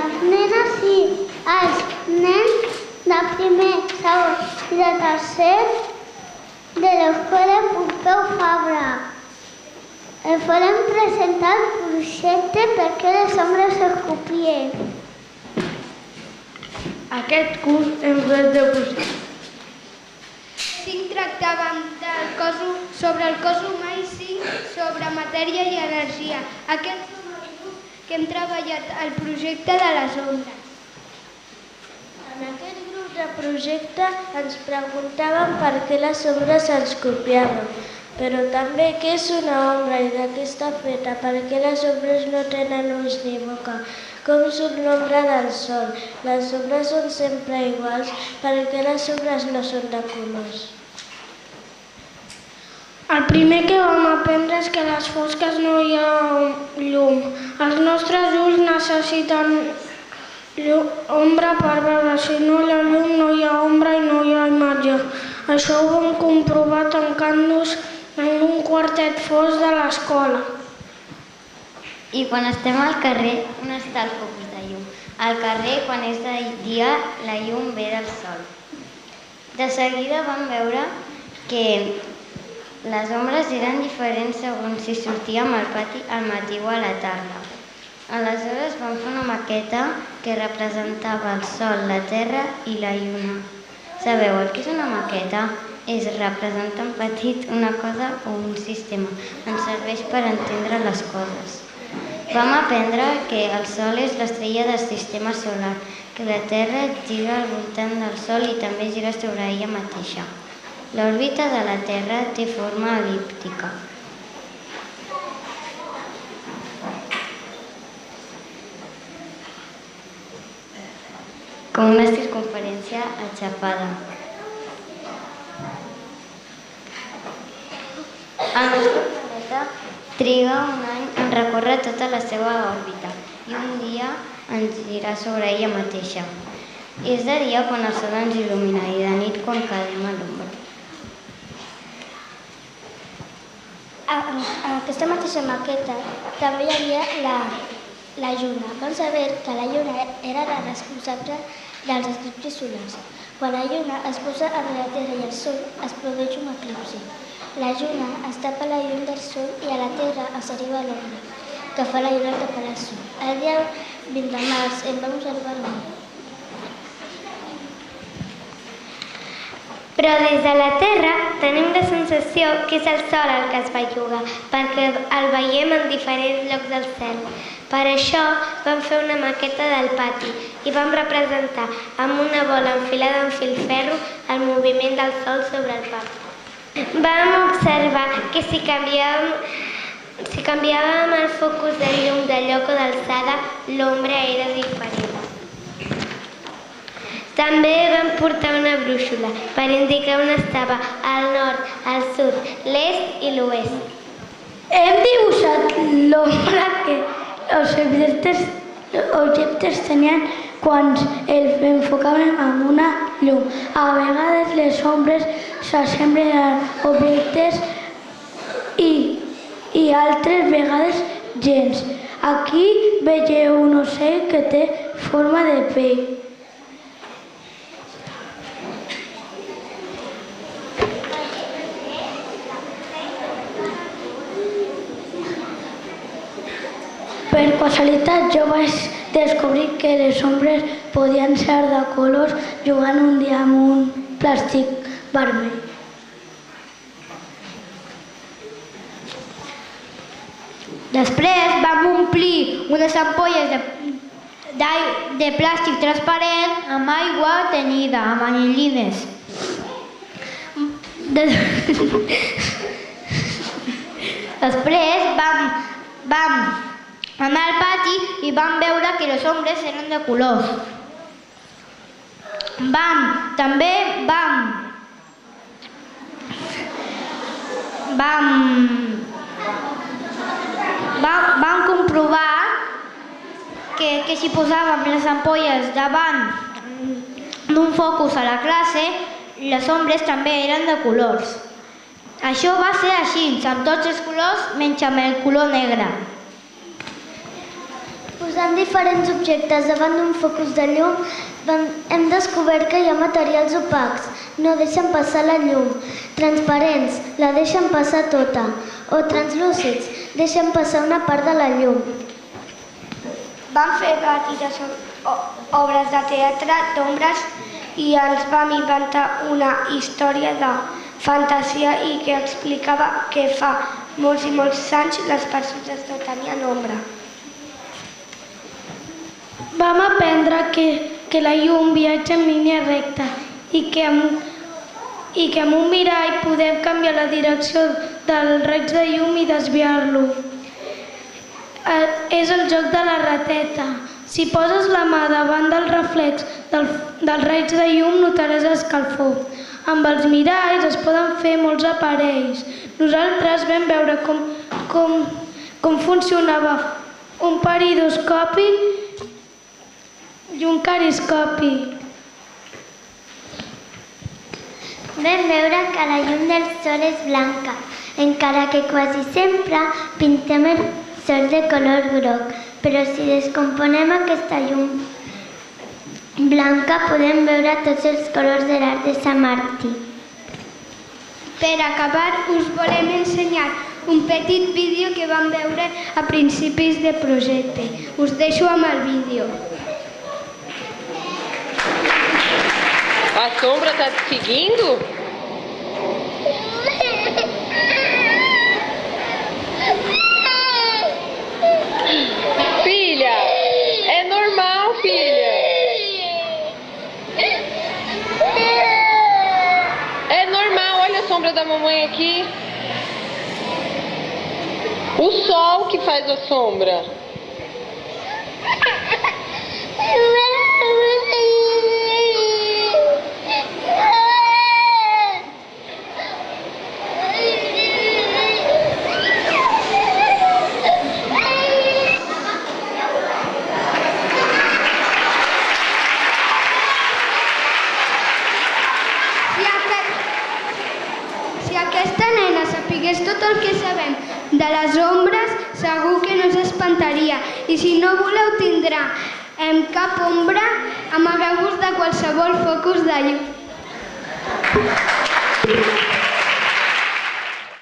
les nenes i els nens de primer, segon i de tercer de l'Escola Pompeu Fabra. Farem presentar el projecte perquè les ombres es copien. Aquest curs hem fet de projecte. 5 tractaven sobre el cos humà i 5 sobre matèria i energia. Aquests són els grups que hem treballat al projecte de les ombres. En aquest grup de projecte ens preguntàvem per què les ombres ens copiaven, però també què és una ombra i de què està feta, per què les ombres no tenen ulls ni boca, com surt l'ombra del sol, les ombres són sempre iguals, per què les ombres no són de colors. El primer que vam aprendre és que a les fosques no hi ha llum. Els nostres ulls necessiten ombra per veure. Si no hi ha llum, no hi ha ombra i no hi ha imatge. Això ho vam comprovar tancant-nos en un quartet fosc de l'escola. I quan estem al carrer, on està el focus de llum? Al carrer, quan és de dia, la llum ve del sol. De seguida vam veure que les ombres eren diferents segons si sortíem al pati al matí o a la tarda. Aleshores vam fer una maqueta que representava el sol, la terra i la lluna. Sabeu el que és una maqueta? És representar en petit una cosa o un sistema. Ens serveix per entendre les coses. Vam aprendre que el sol és l'estrella del sistema solar, que la terra gira al voltant del sol i també gira sobre ella mateixa. L'òrbita de la Terra té forma el·líptica. Com una circunferència aixafada. El nostre planeta triga un any en recórrer tota la seva òrbita i un dia en girar sobre ella mateixa. És de dia quan el sol ens il·lumina i de nit quan quedem a l'ombra. En aquesta mateixa maqueta també hi havia la lluna. Vam saber que la lluna era la responsable dels eclipsis solars. Quan la lluna es posa entre la Terra i el Sol, es produeix un eclipsi. La lluna es tapa la llum del Sol i a la Terra ens arriba l'ombra, que fa la lluna tapar el Sol. El dia 20 de març en vam observar l'ombra. Però des de la Terra tenim la sensació que és el Sol el que es belluga, perquè el veiem en diferents llocs del cel. Per això vam fer una maqueta del pati i vam representar amb una bola enfilada en filferro el moviment del Sol sobre el pati. Vam observar que si canviàvem el focus de llum de lloc o d'alçada, l'ombra era diferent. També vam portar una brúixola per indicar on estava el nord, el sud, l'est i l'oest. Hem dibuixat l'ombra que els objectes tenien quan els enfocaven amb una llum. A vegades les ombres s'assemblen a objectes i altres vegades gens. Aquí veieu un ocell que té forma de pell. Per casualitat jo vaig descobrir que les ombres podien ser de colors jugant un dia amb un plàstic vermell. Després vam omplir unes ampolles de plàstic transparent amb aigua tenyida, amb anilines. Després vam anar al pati i vam veure que les ombres eren de colors. Vam comprovar que si posàvem les ampolles davant d'un focus a la classe, les ombres també eren de colors. Això va ser així, amb tots els colors menys amb el color negre. Posant diferents objectes davant d'un focus de llum, hem descobert que hi ha materials opacs, no deixen passar la llum, transparents, la deixen passar tota, o translúcids, deixen passar una part de la llum. Vam fer petites obres de teatre d'ombres i ens vam inventar una història de fantasia i que explicava que fa molts i molts anys les persones no tenien ombra. Vam aprendre que la llum viatja en línia recta i que amb un mirall podem canviar la direcció del raig de llum i desviar-lo. És el joc de la rateta. Si poses la mà davant del reflex del raig de llum notaràs escalfor. Amb els miralls es poden fer molts aparells. Nosaltres vam veure com funcionava un peridoscopi i un cariscopi. Vam veure que la llum del sol és blanca, encara que quasi sempre pintem el sol de color groc, però si descomponem aquesta llum blanca podem veure tots els colors de l'arc de Sant Martí. Per acabar, us volem ensenyar un petit vídeo que vam veure a principis de projecte. Us deixo amb el vídeo. A sombra está te seguindo? Filha, é normal, filha. É normal, olha a sombra da mamãe aqui. O sol que faz a sombra. Si aquesta nena sapigués tot el que sabem de les ombres, segur que no s'espantaria. I si no voleu tindrà cap ombra, amagueu-vos de qualsevol focus de llum.